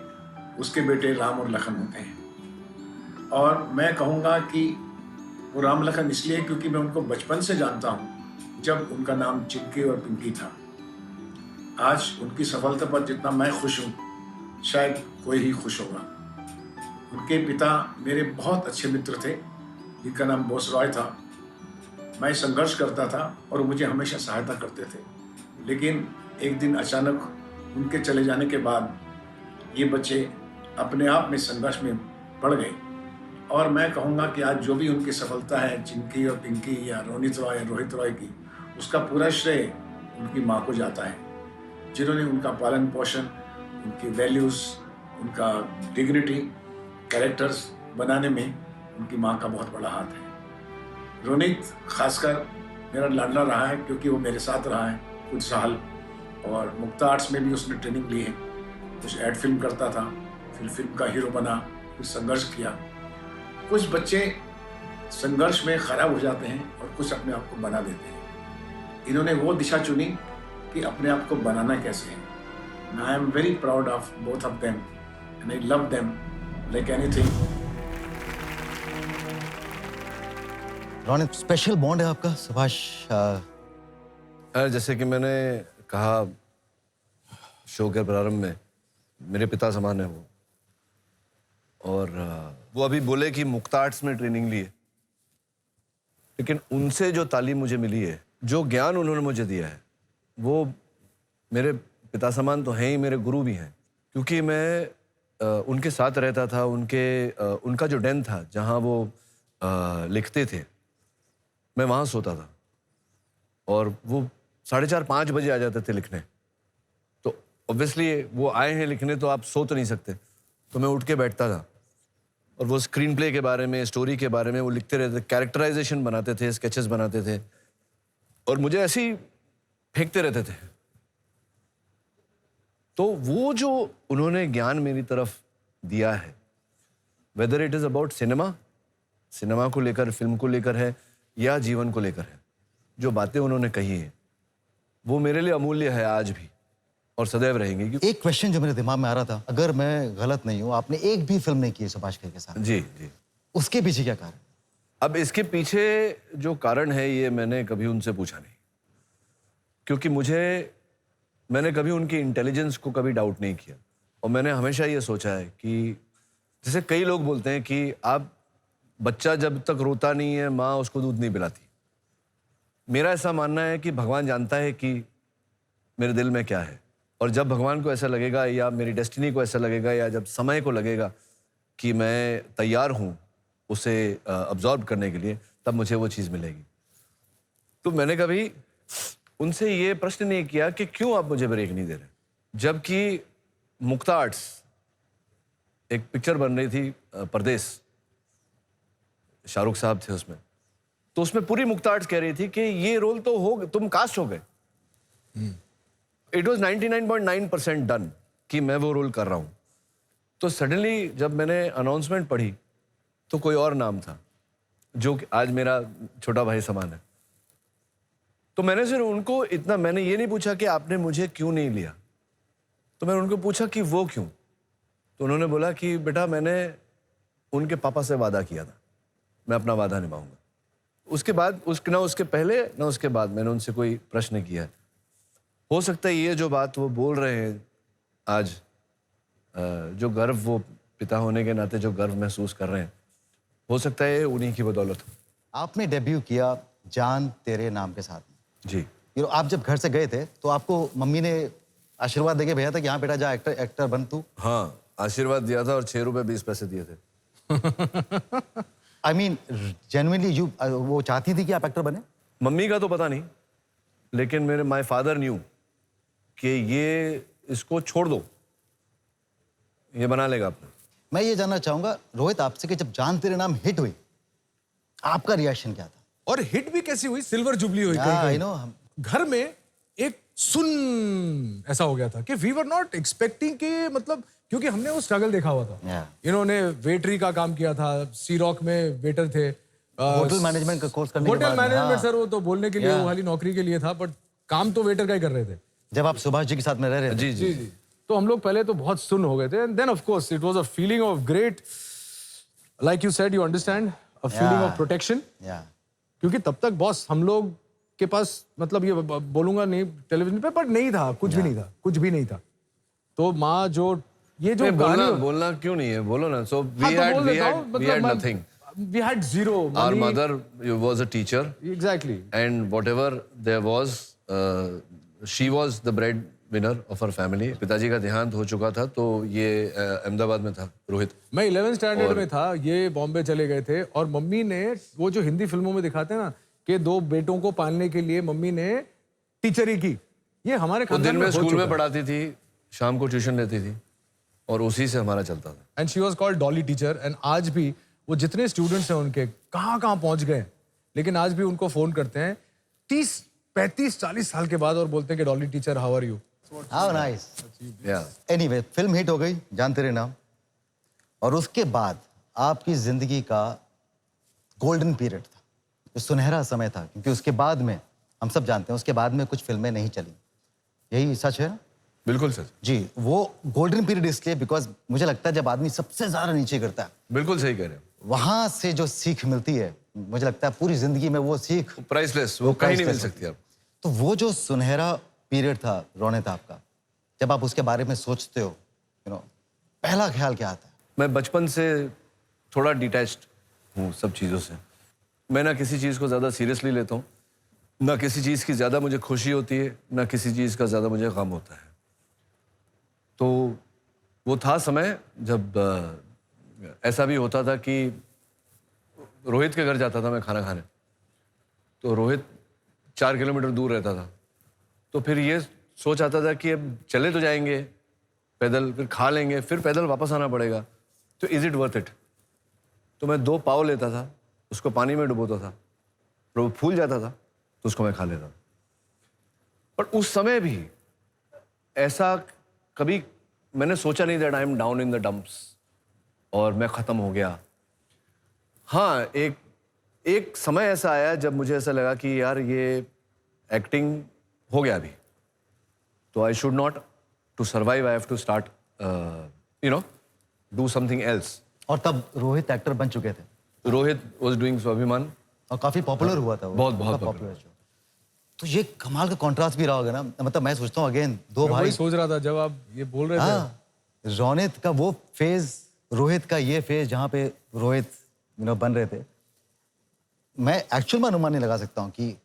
उसके बेटे राम और लखन होते हैं। और मैं कहूँगा कि वो राम लखन इसलिए क्योंकि मैं उनको बचपन से जानता हूँ, जब उनका नाम चिंकी और पिंकी था। आज उनकी सफलता पर जितना मैं खुश हूँ, शायद कोई ही खुश होगा। उनके पिता मेरे बहुत अच्छे मित्र थे, जिनका नाम बोस रॉय था। मैं संघर्ष करता था और वो मुझे हमेशा सहायता करते थे, लेकिन एक दिन अचानक उनके चले जाने के बाद ये बच्चे अपने आप में संघर्ष में पड़ गए। और मैं कहूँगा कि आज जो भी उनकी सफलता है, चिंकी और पिंकी या रोनित रॉय या रोहित रॉय की, उसका पूरा श्रेय उनकी माँ को जाता है, जिन्होंने उनका पालन पोषण, उनकी वैल्यूज़, उनका डिग्निटी, कैरेक्टर्स बनाने में उनकी माँ का बहुत बड़ा हाथ है। रोनित खासकर मेरा लाडला रहा है क्योंकि वो मेरे साथ रहा है कुछ साल, और मुक्ता आर्ट्स में भी उसने ट्रेनिंग ली है। कुछ एड फिल्म करता था, फिर फिल्म का हीरो बना, फिर संघर्ष किया। कुछ बच्चे संघर्ष में खराब हो जाते हैं और कुछ अपने आप को बना देते हैं। इन्होंने वो दिशा चुनी कि अपने आप को बनाना कैसे है। I am very proud of both of them and I love them like anything. Ronit, special bond है आपका सुभाष। जैसे कि मैंने कहा शो के प्रारंभ में, मेरे पिता समान है वो। और वो अभी बोले कि मुक्ता आर्ट्स में ट्रेनिंग ली है, लेकिन उनसे जो तालीम मुझे मिली है, जो ज्ञान उन्होंने मुझे दिया है, वो मेरे पिता समान तो हैं ही, मेरे गुरु भी हैं। क्योंकि मैं उनके साथ रहता था, उनका जो den था जहाँ वो लिखते थे, मैं वहाँ सोता था और वो 4:30-5 बजे आ जाते थे लिखने। तो ऑब्वियसली वो आए हैं लिखने, तो आप सो तो नहीं सकते, तो मैं उठ के बैठता था और वो स्क्रीन प्ले के बारे में, स्टोरी के बारे में वो लिखते रहते, कैरेक्टराइजेशन बनाते थे, स्केचेस बनाते थे और मुझे ऐसे ही फेंकते रहते थे। तो वो जो उन्होंने ज्ञान मेरी तरफ दिया है, whether it is about cinema को लेकर, फिल्म को लेकर है या जीवन को लेकर है, जो बातें उन्होंने कही हैं, वो मेरे लिए अमूल्य है आज भी और सदैव रहेंगी। एक क्वेश्चन जो मेरे दिमाग में आ रहा था, अगर मैं गलत नहीं हूँ, आपने एक भी फिल्म नहीं की है सुभाष घई के साथ। जी जी। उसके पीछे क्या कारण? अब इसके पीछे जो कारण है, ये मैंने कभी उनसे पूछा नहीं, क्योंकि मैंने कभी उनकी इंटेलिजेंस को कभी डाउट नहीं किया। और मैंने हमेशा ये सोचा है कि जैसे कई लोग बोलते हैं कि आप बच्चा जब तक रोता नहीं है, माँ उसको दूध नहीं पिलाती। मेरा ऐसा मानना है कि भगवान जानता है कि मेरे दिल में क्या है, और जब भगवान को ऐसा लगेगा या मेरी डेस्टिनी को ऐसा लगेगा या जब समय को लगेगा कि मैं तैयार हूँ उसे अब्जॉर्ब करने के लिए, तब मुझे वो चीज़ मिलेगी। तो मैंने कभी उनसे ये प्रश्न नहीं किया कि क्यों आप मुझे ब्रेक नहीं दे रहे। जबकि मुक्ता आर्ट्स एक पिक्चर बन रही थी, परदेस, शाहरुख साहब थे उसमें, तो उसमें पूरी मुक्ता आर्ट्स कह रही थी कि ये रोल तो हो, तुम कास्ट हो गए। इट वॉज 99.9% डन कि मैं वो रोल कर रहा हूं। तो सडनली जब मैंने अनाउंसमेंट पढ़ी तो कोई और नाम था, जो कि आज मेरा छोटा भाई समान है। तो मैंने सिर्फ उनको इतना, मैंने ये नहीं पूछा कि आपने मुझे क्यों नहीं लिया, तो मैंने उनको पूछा कि वो क्यों। तो उन्होंने बोला कि बेटा, मैंने उनके पापा से वादा किया था, मैं अपना वादा निभाऊंगा। उसके बाद ना उसके पहले ना उसके बाद मैंने उनसे कोई प्रश्न किया है। हो सकता है ये जो बात वो बोल रहे हैं आज, जो गर्व वो पिता होने के नाते जो गर्व महसूस कर रहे हैं, हो सकता है उन्हीं की बदौलत हो। आपने डेब्यू किया जान तेरे नाम के साथ में। जी। आप जब घर से गए थे तो आपको मम्मी ने आशीर्वाद देके भेजा था कि हाँ बेटा जा, एक्टर बन तू? हाँ, आशीर्वाद दिया था और 6 रुपए 20 पैसे दिए थे। आई मीन जेन्युइनली वो चाहती थी कि आप एक्टर बने? मम्मी का तो पता नहीं, लेकिन माय फादर न्यू कि ये इसको छोड़ दो, ये बना लेगा अपना। मैं ये जानना चाहूंगा रोहित आपसे कि जब जान तेरे नाम हिट हुई, आपका रिएक्शन क्या था? और हिट भी कैसी हुई, सिल्वर जुबली हुई कहीं आई कहीं। नो। घर में एक सुन ऐसा हो गया था कि वी वर नॉट एक्सपेक्टिंग कि मतलब क्योंकि हमने वो स्ट्रगल देखा हुआ था। Yeah. इन्होंने वेटरी का काम किया था, सी रॉक में वेटर थे, होटल मैनेजमेंट का कोर्स करने के होटल बाद मैनेजमेंट हाँ, सर वो तो बोलने के लिए Yeah. वो खाली नौकरी के लिए था, बट काम तो वेटर का ही कर रहे थे। जब आप सुभाष जी के साथ में रह रहे थे जी जी जी। तो हम लोग पहले तो बहुत सुन्न हो गए थे, and then of course it was a feeling of great, like you said, you understand, a feeling Yeah. Of protection. या क्योंकि तब तक बॉस हम लोग के पास, मतलब ये बोलूंगा नहीं टेलीविजन पे, पर नहीं था, कुछ भी नहीं था, कुछ भी नहीं था। तो माँ जो ये जो नहीं, बोलना गाने, बोलना क्यों नहीं है, बोलो ना। सो हाँ, तो बोल देता हूँ, we had nothing. we had zero Our money. mother was a teacher, Exactly. and whatever there was, she was the breadwinner of our family. पिताजी का देहांत हो चुका था, तो ये अहमदाबाद में था रोहित। मैं 11th स्टैंडर्ड में था, ये बॉम्बे चले गए थे, और मम्मी ने वो जो हिंदी फिल्मों में दिखाते हैं ना कि 2 बेटों को पालने के लिए मम्मी ने टीचरी की, ये हमारे वो खानदान दिन में हो स्कूल चुका में है। पढ़ाती थी, शाम को ट्यूशन लेती थी, और उसी से हमारा चलता था। And she was called Dolly teacher. And आज भी वो जितने स्टूडेंट्स हैं उनके कहाँ कहाँ पहुंच गए, लेकिन आज भी उनको फोन करते हैं 30, 35, 40 साल के बाद और बोलते हैं कि Dolly teacher how are you. How nice. या एनीवे, फिल्म हिट हो गई जान तेरे नाम, और उसके बाद आपकी जिंदगी का गोल्डन पीरियड था, जो सुनहरा समय था, क्योंकि उसके बाद में हम सब जानते हैं उसके बाद में कुछ फिल्में नहीं चली। यही सच है ना? बिल्कुल सर, जी, वो गोल्डन पीरियड इसलिए बिकॉज मुझे लगता है जब आदमी सबसे ज्यादा नीचे करता है, बिल्कुल सही कह रहे हैं। वहां से जो सीख मिलती है, मुझे लगता है पूरी जिंदगी में वो सीख, प्राइसलेस, वो कहीं नहीं मिल priceless सकती आप। तो वो जो सुनहरा पीरियड था रौनक आपका, जब आप उसके बारे में सोचते हो, पहला ख्याल क्या आता है? मैं बचपन से थोड़ा डिटैच्ड हूँ सब चीज़ों से। मैं ना किसी चीज़ को ज़्यादा सीरियसली लेता हूँ, ना किसी चीज़ की ज़्यादा मुझे खुशी होती है, ना किसी चीज़ का ज़्यादा मुझे गम होता है। तो वो था समय जब ऐसा भी होता था कि रोहित के घर जाता था मैं खाना खाने, तो रोहित 4 किलोमीटर दूर रहता था, तो फिर ये सोच आता था कि अब चले तो जाएंगे पैदल, फिर खा लेंगे, फिर पैदल वापस आना पड़ेगा, तो इज इट वर्थ इट? तो मैं 2 पाव लेता था, उसको पानी में डुबोता था, फिर वो फूल जाता था, तो उसको मैं खा लेता था। पर उस समय भी ऐसा कभी मैंने सोचा नहीं that I am down in the dumps और मैं ख़त्म हो गया। हाँ, एक समय ऐसा आया जब मुझे ऐसा लगा कि यार ये एक्टिंग हो गया अभी, तो I should not, to survive I have to start do something else. और तब रोहित एक्टर बन चुके थे, रोहित वॉज डूइंग स्वाभिमान, और काफी पॉपुलर हुआ था वो, बहुत काफी popular। शो। तो ये कमाल का कॉन्ट्रास्ट भी रहा होगा ना, मतलब मैं सोचता हूँ अगेन 2 मैं भाई, वही सोच रहा था जब आप ये बोल रहे थे। हाँ, रौनक का वो फेज, रोहित का ये फेज जहाँ पे रोहित बन रहे थे, मैं एक्चुअल में अनुमान नहीं लगा सकता हूँ कि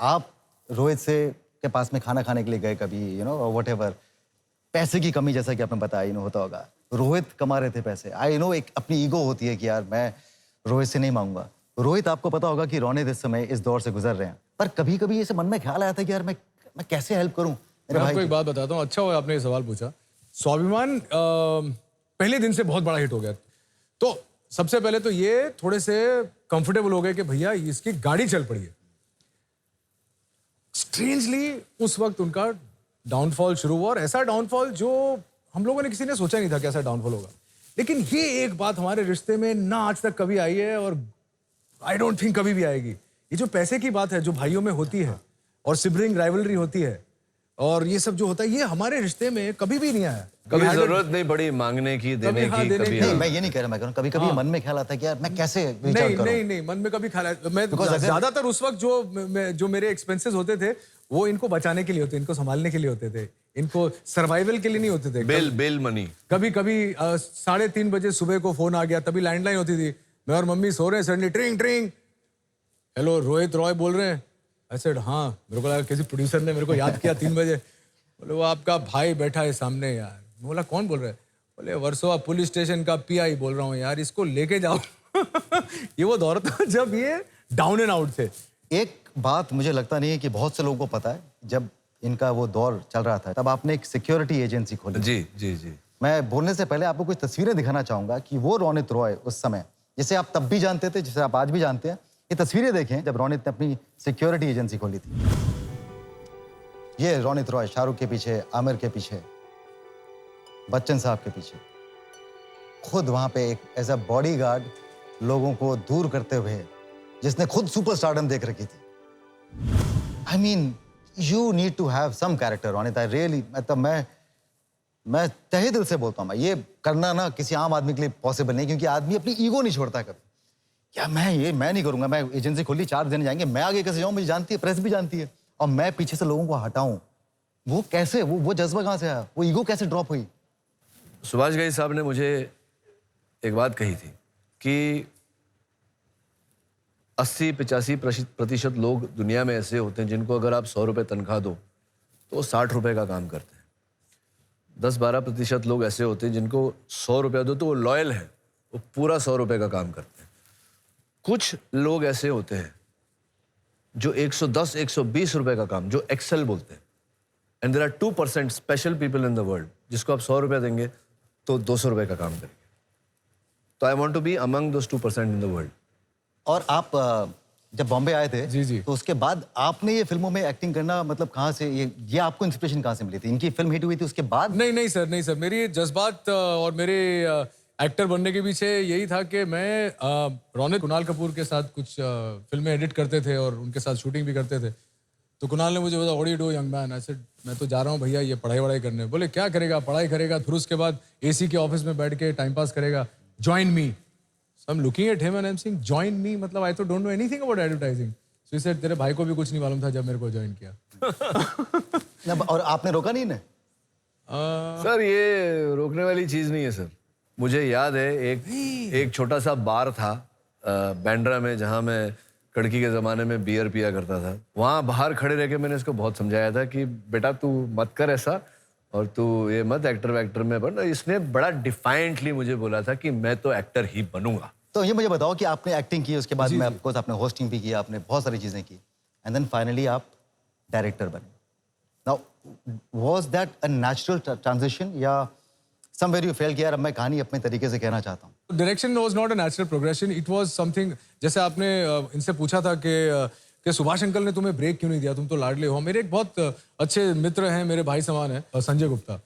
आप रोहित से के पास में खाना खाने के लिए गए कभी, वट एवर, पैसे की कमी जैसा कि आपने बताया होता होगा, रोहित कमा रहे थे पैसे, आई नो एक अपनी ईगो होती है कि यार मैं रोहित से नहीं मांगूंगा। रोहित, आपको पता होगा कि रौनक इस समय इस दौर से गुजर रहे हैं, पर कभी कभी ऐसे मन में ख्याल आया था कि यार मैं कैसे हेल्प करूं मेरे मैं भाई आपको एक की? बात बताता हूँ, अच्छा हुआ आपने ये सवाल पूछा। स्वाभिमान पहले दिन से बहुत बड़ा हिट हो गया, तो सबसे पहले तो ये थोड़े से कंफर्टेबल हो गए कि भैया इसकी गाड़ी चल पड़ी है। स्ट्रेंजली उस वक्त उनका डाउनफॉल शुरू हुआ, और ऐसा डाउनफॉल जो हम लोगों ने किसी ने सोचा नहीं था कि ऐसा डाउनफॉल होगा। लेकिन ये एक बात हमारे रिश्ते में ना आज तक कभी आई है, और आई डोंट थिंक कभी भी आएगी। ये जो पैसे की बात है जो भाइयों में होती है, और सिबलिंग राइवलरी होती है, और ये सब जो होता है, ये हमारे रिश्ते में कभी भी नहीं आया। कभी जरूरत नहीं पड़ी मांगने की, देने हाँ, की, देने कभी की। नहीं, मैं ये नहीं कह रहा, मैं कह रहा हूं, कभी कभी मन में ख्याल आता है कि यार मैं कैसे reach out नहीं करूं? नहीं नहीं, मन में कभी ख्याल मैं Because अगर- ज्यादातर उस वक्त जो मेरे एक्सपेंसेस होते थे वो इनको बचाने के लिए होते, इनको संभालने के लिए होते थे, इनको सर्वाइवल के लिए नहीं होते थे। Bail money. कभी कभी 3:30 बजे सुबह को फोन आ गया, तभी लैंडलाइन होती थी, मैं और मम्मी सो रहे हैं, सडनली ट्रिंग ट्रिंग, हेलो रोहित रॉय बोल रहे हैं। आई सेड हाँ, मेरे को लगा किसी प्रोड्यूसर ने मेरे को याद किया 3 बजे। बोले वो आपका भाई बैठा है सामने यार। मैं बोला कौन बोल रहा है? बोले वर्सोवा पुलिस स्टेशन का PI बोल रहा हूँ यार, इसको लेके जाओ। ये वो दौर था जब ये डाउन एंड आउट थे। एक बात मुझे लगता नहीं है कि बहुत से लोगों को पता है, जब इनका वो दौर चल रहा था तब आपने एक सिक्योरिटी एजेंसी खोली। जी जी जी। मैं बोलने से पहले आपको कुछ तस्वीरें दिखाना चाहूंगा कि वो रौनक रॉय उस समय, जिसे आप तब भी जानते थे, जिसे आप आज भी जानते हैं, ये तस्वीरें देखें जब रौनक ने अपनी सिक्योरिटी एजेंसी खोली थी। ये रौनक रॉय शाहरुख के पीछे, आमिर के पीछे, बच्चन साहब के पीछे, खुद वहां पे एक एज अ बॉडीगार्ड लोगों को दूर करते हुए, जिसने खुद सुपरस्टारडम देख रखी थी। I mean you need to have some character Ronit. I really, मतलब मैं तहे दिल से बोलता हूँ, मैं ये करना ना किसी आम आदमी के लिए पॉसिबल नहीं, क्योंकि आदमी अपनी ईगो नहीं छोड़ता कभी। क्या मैं नहीं करूंगा, मैं एजेंसी खोली 4 दिन जाएंगे, मैं आगे कैसे जाऊं, मुझे जानती है, प्रेस भी जानती है, और मैं पीछे से लोगों को हटाऊं, वो कैसे, वो जज्बा कहाँ से आया, वो ईगो कैसे ड्रॉप हुई? सुभाष घई साहब ने मुझे एक बात कही थी कि 80-85% लोग दुनिया में ऐसे होते हैं जिनको अगर आप 100 रुपये तनख्वाह दो तो वो 60 रुपये का काम करते हैं। 10-12% लोग ऐसे होते हैं जिनको 100 रुपया दो तो वो लॉयल हैं, वो पूरा 100 रुपये का काम करते हैं। कुछ लोग ऐसे होते हैं जो 110-120 रुपये का काम, जो एक्सेल बोलते हैं, and there are 2% special people in the world जिसको आप 100 रुपया देंगे तो 200 रुपये का काम करेंगे। तो I want to be among those 2% in the world. और आप जब बॉम्बे आए थे जी। तो उसके बाद आपने ये फिल्मों में एक्टिंग करना, मतलब कहाँ से ये आपको इंस्पिरेशन कहाँ से मिली थी? इनकी फिल्म हिट हुई थी उसके बाद? नहीं सर, मेरी जज्बात और मेरे एक्टर बनने के पीछे यही था कि मैं रोनित कुणाल कपूर के साथ कुछ फिल्में एडिट करते थे और उनके साथ शूटिंग भी करते थे। तो कुणाल ने मुझे बताया, what do young man? I said, मैं तो जा रहा हूँ भैया ये पढ़ाई करने। बोले क्या करेगा? पढ़ाई करेगा, फिर उसके बाद एसी के ऑफिस में बैठ के टाइम पास करेगा, join me. So I am looking at him and I am saying join me, मतलब आई तो don't know anything about advertising. So he said, तेरे भाई को भी कुछ नहीं मालूम था जब मेरे को ज्वाइन किया। और आपने रोका नहीं ना? सर ये रोकने वाली चीज नहीं है सर। मुझे याद है एक छोटा सा बार था बैंड्रा में, जहां मैं कड़की के ज़माने में बियर पिया करता था। वहाँ बाहर खड़े रह के मैंने इसको बहुत समझाया था कि बेटा तू मत कर ऐसा, और तू ये मत एक्टर वैक्टर में बन। इसने बड़ा डिफाइंटली मुझे बोला था कि मैं तो एक्टर ही बनूंगा। तो ये मुझे बताओ कि आपने एक्टिंग की, उसके बाद में ऑफकोर्स आपने होस्टिंग भी किया, आपने बहुत सारी चीज़ें की, एंड देन फाइनली आप डायरेक्टर बने। Now was that a natural transition या समवेयर यू फेल कि यार अब मैं कहानी अपने तरीके से कहना चाहता हूँ? Direction was not a natural progression, it was something, जैसे आपने इनसे पूछा था कि सुभाष अंकल ने तुम्हें ब्रेक क्यों नहीं दिया, तुम तो लाडले हो। मेरे एक बहुत अच्छे मित्र हैं, मेरे भाई समान है, संजय गुप्ता।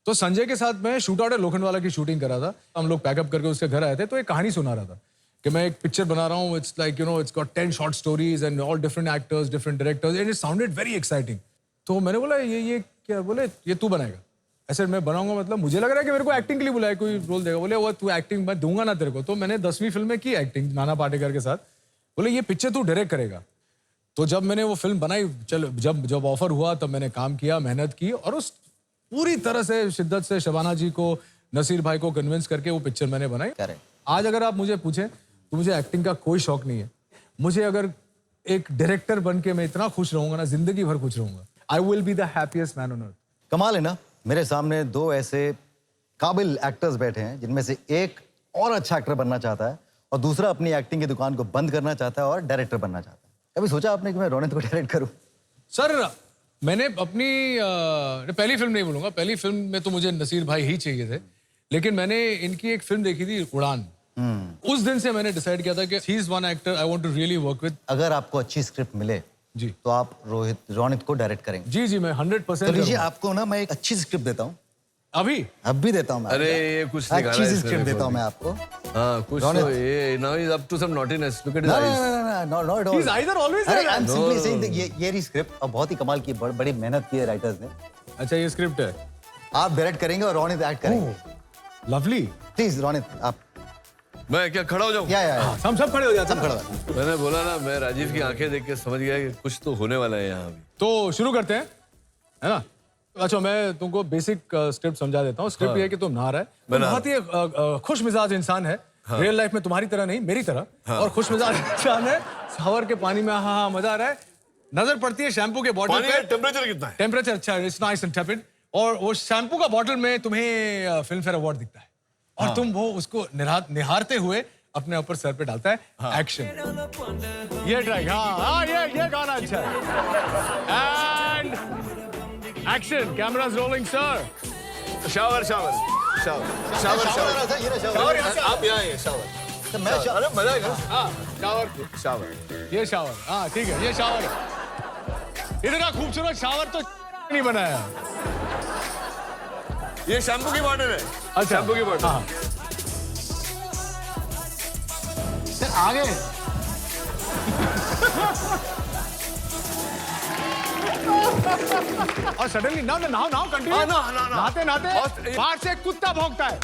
तो संजय के साथ मैं शूट आउट लोखंडवाला की शूटिंग करा था। हम लोग पैकअप करके उसके घर आए थे, तो एक कहानी सुना रहा था कि मैं एक पिक्चर बना रहा हूँ, it's like it's got 10 short stories and all different actors, different directors, and it sounded very exciting. तो मैंने बोला ये क्या? बोले ये तू बनाएगा। ऐसे मैं बनाऊंगा, मतलब मुझे लग रहा है कि मेरे को एक्टिंग के लिए बुलाया, कोई रोल देगा। बोले वो तू एक्टिंग मैं दूंगा ना तेरे को। तो मैंने 10वीं फिल्म में की एक्टिंग नाना पाटेकर के साथ। बोले ये पिक्चर तू डायरेक्ट करेगा। तो जब मैंने वो फिल्म बनाई, जब ऑफर हुआ तब मैंने काम किया, मेहनत की, और उस पूरी तरह से शिद्दत से शबाना जी को, नसीर भाई को कन्विंस करके वो पिक्चर मैंने बनाई। आज अगर आप मुझे पूछें तो मुझे एक्टिंग का कोई शौक नहीं है। मुझे अगर एक डायरेक्टर बन के मैं इतना खुश रहूंगा ना, जिंदगी भर खुश रहूंगा। I will be the happiest man on earth. कमाल है ना, मेरे सामने 2 ऐसे काबिल एक्टर्स बैठे हैं जिनमें से एक और अच्छा एक्टर बनना चाहता है और दूसरा अपनी एक्टिंग की दुकान को बंद करना चाहता है और डायरेक्टर बनना चाहता है। कभी सोचा आपने कि मैं रोनित को डायरेक्ट करूं? सर मैंने अपनी पहली फिल्म नहीं बोलूंगा, पहली फिल्म में तो मुझे नसीर भाई ही चाहिए थे, लेकिन मैंने इनकी एक फिल्म देखी थी उड़ान। उस दिन से मैंने डिसाइड किया था कि he is one actor I want to really work with. अगर आपको अच्छी स्क्रिप्ट मिले जी तो आप रोनित को डायरेक्ट करेंगे? जी मैं 100%। तो लीजिए, आपको ना मैं एक अच्छी स्क्रिप्ट देता हूँ, अभी अब भी देता हूँ मैं। अरे ये कुछ निकाला अच्छी है सी इसने स्क्रिप्ट देखो देता हूँ अभी। मैं आपको। हाँ कुछ तो ये now is up to some naughtiness, look at his eyes. not at all. He's either always अरे there. I'm simply saying that ये रही स्क्रिप्ट, और बहुत ही कमाल की, बड़ी मेहनत की है राइटर्स ने। अच्छा ये स्क्रिप्ट है, आप डायरेक्ट करेंगे और रोनित एक्ट करेंगे। लवली। प्लीज रोनित आप मैं क्या खड़ा हो जाऊं? या हम सब खड़े हो जाते सब हैं। खड़ा हो। मैंने बोला ना, मैं राजीव की आंखें देख के समझ गया कि कुछ तो होने वाला है यहाँ अभी। तो शुरू करते हैं, है ना? अच्छा मैं तुमको बेसिक स्क्रिप्ट समझा देता हूँ। स्क्रिप्ट ये है कि तुम नहा रहा है, तुम बहुत ही खुश मिजाज इंसान है। रियल लाइफ में तुम्हारी तरह नहीं, मेरी तरह, और खुश मिजाज इंसान है। शावर के पानी में हाँ मजा आ रहा है। नजर पड़ती है शैम्पू के बॉटल पे। टेम्परेचर कितना है? टेम्परेचर अच्छा है, इट्स नाइस एंड टेपिड। और वो शैम्पू का बॉटल में तुम्हें फिल्म फेयर अवार्ड दिखता है, और तुम वो उसको निहारते हुए अपने ऊपर सर पे डालता है। एक्शन। ये ट्रैक, हाँ ये गाना अच्छा है। And action, cameras rolling sir. Shower shower shower shower shower आप यहाँ आइए। शावर तो मैं अरे मजा आएगा। हाँ शावर, शावर ये शावर, हाँ ठीक है, ये शावर है। इतना खूबसूरत शावर तो नहीं बनाया। ये शैम्पू की बॉटल है। अच्छा शैम्पू की बॉटल। हाँ सर आगे और सडनली ना नाव कंटिन्यू नहाते नहाते बाहर से एक कुत्ता भौंकता है।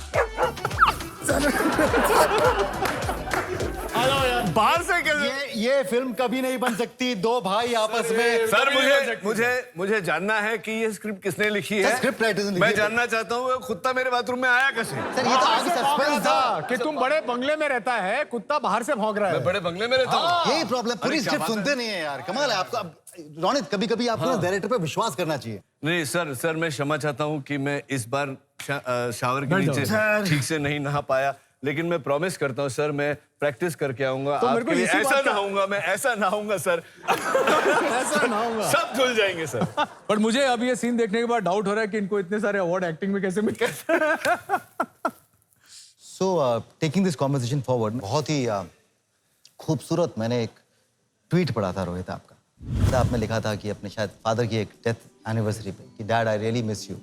बाहर से कैसे? ये फिल्म कभी नहीं बन सकती, दो भाई आपस में। सर मुझे जानना है कि ये स्क्रिप्ट किसने लिखी है। स्क्रिप्ट राइटर्स ने लिखी मैं है। जानना चाहता हूँ कुत्ता मेरे बाथरूम में आया कैसे? सर ये तो आगे सस्पेंस था कि तुम बड़े बंगले में रहता है, कुत्ता बाहर से भौंक रहा है। मैं बड़े बंगले में रहता हूँ। यही प्रॉब्लम, पूरी स्क्रिप्ट सुनते नहीं है यार, कमाल है आपका। रोनित कभी कभी आपको ना डायरेक्टर पे विश्वास करना चाहिए। नहीं सर मैं क्षमा चाहता हूँ कि मैं इस बार शावर के बैठ नीचे जाओ। ठीक से नहीं नहा पाया, लेकिन मैं प्रॉमिस करता हूँ सर मैं प्रैक्टिस करके आऊंगा। तो मेरे को आपके लिए इसी ऐसा बात का- नहाऊंगा, मैं ऐसा नहाऊंगा सर। ऐसा ना होगा। सब धुल जाएंगे सर। पर मुझे अब ये सीन देखने के बाद डाउट हो रहा है कि इनको इतने सारे अवार्ड एक्टिंग में कैसे मिल गए। So taking this conversation forward, बहुत ही खूबसूरत मैंने एक ट्वीट पढ़ा था रोहित आपका। तो आपने लिखा था कि अपने शायद फादर की एक डेथ एनिवर्सरी पे कि dad I really miss you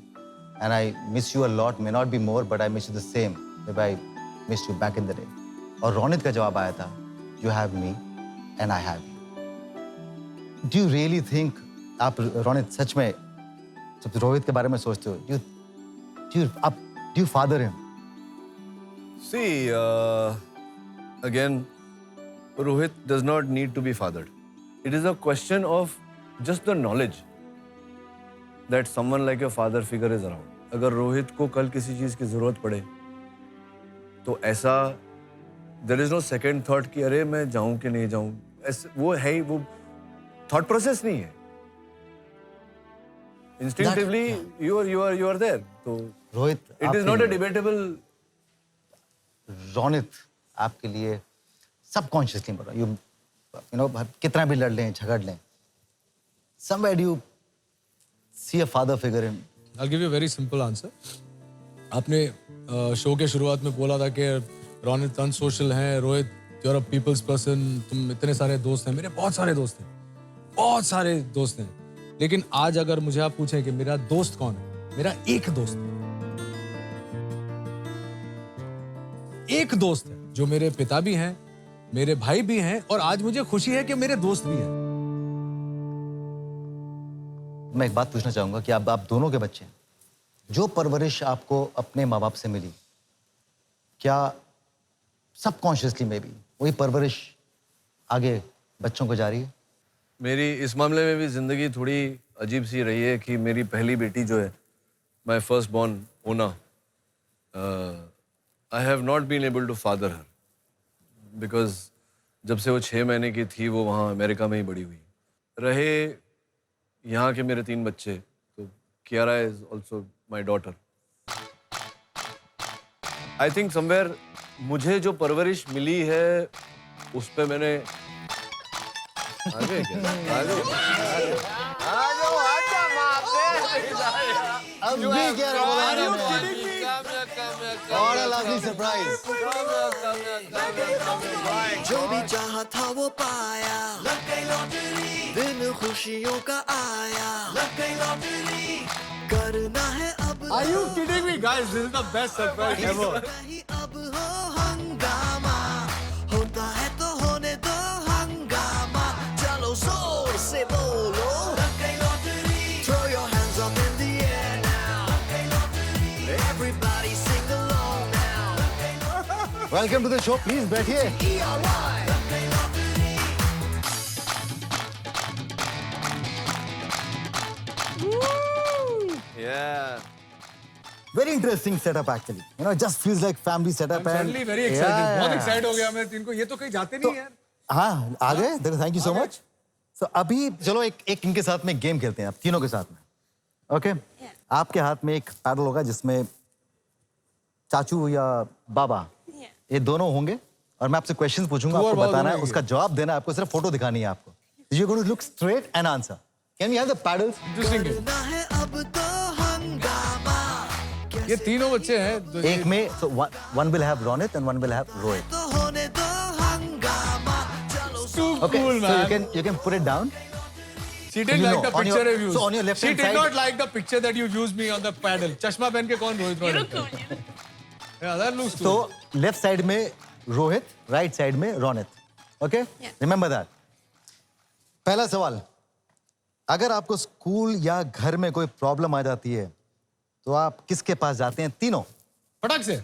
and I miss you a lot, may not be more but I miss you the same way I miss you back in the day. और रोनित का जवाब आया था you have me and I have you. Do you really think, आप रोनित सच में जब रोहित के बारे में सोचते हो, do you father him? See, again, Rohit does not need to be fathered. It is a question of just the knowledge that someone like your father figure is around. अगर रोहित को कल किसी चीज की जरूरत पड़े तो ऐसा there is no second thought कि अरे मैं जाऊं कि नहीं जाऊं, वो है ही, वो thought process नहीं है. Instinctively you are there. तो Rohit it is not a debatable. Ronit आपके लिए सबकॉन्शियसली बोल रहा, यू नो कितना भी लड़ लें झगड़ लें, somewhere do you see a father figure in? I'll give you a very simple answer. आपने शो के शुरुआत में बोला था कि रोनित अनसोशल है, Rohit you're a people's person, तुम इतने सारे दोस्त हैं। मेरे बहुत सारे दोस्त हैं, लेकिन आज अगर मुझे आप पूछें कि मेरा दोस्त कौन है, मेरा एक दोस्त है, एक दोस्त है जो मेरे पिता भी हैं, मेरे भाई भी हैं, और आज मुझे खुशी है कि मेरे दोस्त भी हैं। मैं एक बात पूछना चाहूंगा कि आप दोनों के बच्चे हैं, जो परवरिश आपको अपने माँ बाप से मिली, क्या सबकॉन्शियसली में भी वही परवरिश आगे बच्चों को जा रही है? मेरी इस मामले में भी जिंदगी थोड़ी अजीब सी रही है कि मेरी पहली बेटी जो है, माय फर्स्ट बॉर्न ओना, I have not been able to father her because जब से वो 6 महीने की थी वो वहाँ अमेरिका में ही बड़ी हुई। रहे यहाँ के मेरे 3 बच्चे, तो Kiara is also my daughter. I think somewhere मुझे जो परवरिश मिली है उस पे मैंने आगे जो भी चाहा था वो पाया, लग गई लॉटरी, दिन खुशियों का आया, लग गई लॉटरी, करना है अब। Are you kidding me, guys? This is the best surprise ever. नहीं अब हो हंगामा, होता है तो होने दो हंगामा, चलो जोर से बोलो, लग गई lottery, throw your hands up in the air now, लग गई lottery, everybody sing along now, welcome to the show, please बैठिए। ERY, लग गई lottery. Yeah. Very interesting setup actually, you know, just feels like family setup and Suddenly very excited. बहुत excited हो गया मैं। इनको ये तो कहीं जाते नहीं यार। हाँ आ गए, देखो, थैंक यू सो मच। सो अभी चलो एक इनके साथ में गेम खेलते हैं, आप तीनों के साथ में, ओके? आपके हाथ में एक पैडल होगा जिसमें चाचू या बाबा ये दोनों होंगे, और मैं आपसे क्वेश्चन पूछूंगा, True और आपको false बताना है, होंगे। उसका जवाब देना है, आपको सिर्फ फोटो दिखानी है आपको। You going to look straight and answer. Can we have the paddles? Interesting है। करना है अब तो हंगामा, ये तीनों बच्चे हैं। तो एक में one will have Ronit and one will have Rohit. तो होने दो हंगामा, चलो Too Okay, cool, so man. you can put it down. She didn't You like know, the on picture your- reviews. so on your left She hand did side- not like the picture that you used me on the paddle. चश्मा पहन के कौन रोहित रॉय लगता है? Yeah, that looks तो cool. Left side में Rohit, right side में Ronit. Okay, remember that. पहला सवाल, अगर आपको स्कूल या घर में कोई प्रॉब्लम आ जाती है तो आप किसके पास जाते हैं? तीनों. फटाक से.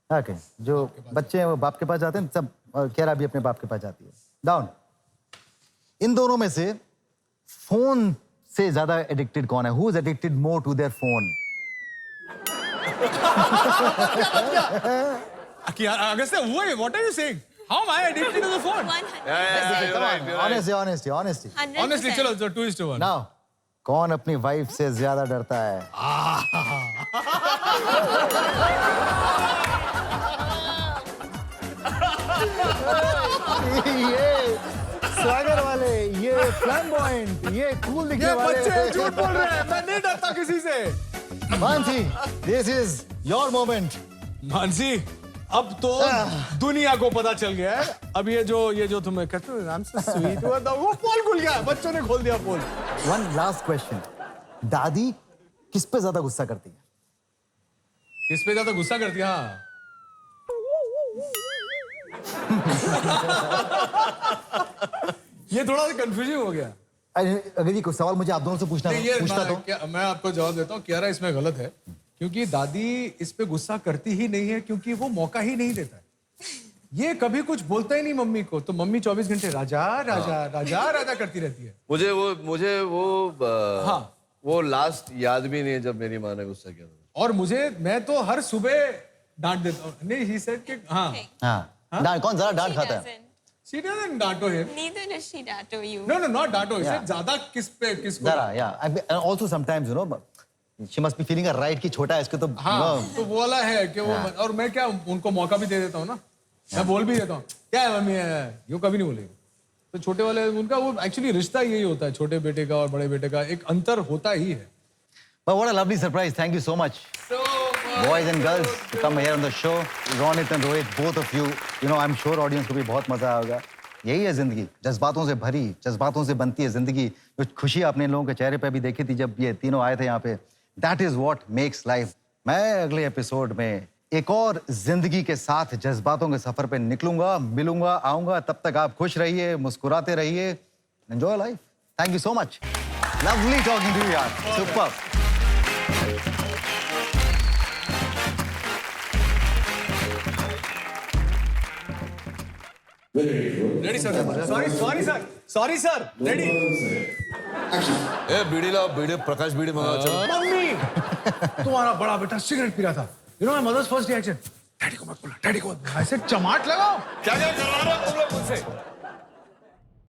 ओके, जो बच्चे हैं वो बाप के पास जाते हैं, सब केरा भी अपने बाप के पास जाती है. डाउन. इन दोनों में से फोन से ज्यादा एडिक्टेड कौन है? Who is addicted more to their phone? Agastya, what are you saying? How am I addicted to the phone? 100%. Honesty. 100%. Honestly, चलो 2:1. नाउ कौन अपनी वाइफ से ज्यादा डरता है? ये स्वागर वाले, ये फ्लैम्बॉयंट, ये कूल दिखने ये वाले. बच्चे झूठ बोल रहे हैं. मैं नहीं डरता किसी से. Mansi, this is your moment. Mansi, अब तो दुनिया को पता चल गया है. अब ये जो तुम्हें कहते हो नाम से स्वीट हुआ था, वो पोल खुल गया. बच्चों ने खोल दिया पोल. One last question. दादी किस पे ज्यादा गुस्सा करती है? किस पे ज्यादा गुस्सा करती है? हाँ. ये थोड़ा सा कंफ्यूजिंग हो गया. अगर ये सवाल मुझे आप दोनों से पूछता तो मैं आपको जवाब देता हूँ. कियारा इसमें गलत है, क्योंकि दादी इस पे गुस्सा करती ही नहीं है, क्योंकि वो मौका ही नहीं देता है. ये कभी कुछ बोलता ही नहीं मम्मी को, तो मम्मी 24 घंटे राजा राजा राजा राजा करती रहती है. मुझे हाँ. वो लास्ट याद भी नहीं है जब मेरी माँ ने गुस्सा किया था. और मैं तो हर सुबह डांट देता हूँ. नहीं, he said कि हाँ. हाँ. डांट कौन ज्यादा डांट She खाता है? doesn't. She doesn't डांटो him. Neither does she dato you. No, not डांटो. Yeah. ज्यादा किसको? जरा, yeah. Also sometimes, you know, she must be feeling a right कि छोटा है इसको तो. हाँ, तो वो वाला है कि वो. और मैं क्या उनको मौका भी दे देता हूँ ना. मैं बोल भी देता हूँ, क्या है मम्मी है, ये कभी नहीं बोलेगी. तो छोटे वाले उनका वो एक्चुअली रिश्ता यही होता है, छोटे बेटे का और बड़े बेटे का एक अंतर होता ही है. But what a lovely surprise. Thank you so much. Boys and girls to come here on the show. Ronit and Rohit, both of you. You know, I'm sure audience को भी बहुत मजा आएगा. यही है जिंदगी, जज्बातों से भरी, जज्बातों से बनती है जिंदगी. जो खुशी आपने इन लोगों के चेहरे पे भी देखी थी जब ये तीनों आए थे यहाँ पे. That is what makes life. मैं अगले एपिसोड में एक और जिंदगी के साथ जज्बातों के सफर पे निकलूंगा, मिलूंगा, आऊंगा. तब तक आप खुश रहिए, मुस्कुराते रहिए. Enjoy life. Thank you so much. Lovely talking to you, यार. Superb. Ready sir. Sorry sir. Ready. ए बीड़ी लाओ, बीड़ी प्रकाश बीड़ी मंगाओ. चलो. मम्मी, तुम्हारा बड़ा बेटा सिगरेट पी रहा था. You know my mother's first reaction. Daddy को मत बोला. I said चमाट लगाओ. क्या करवा रहे हो तुम लोग मुझसे?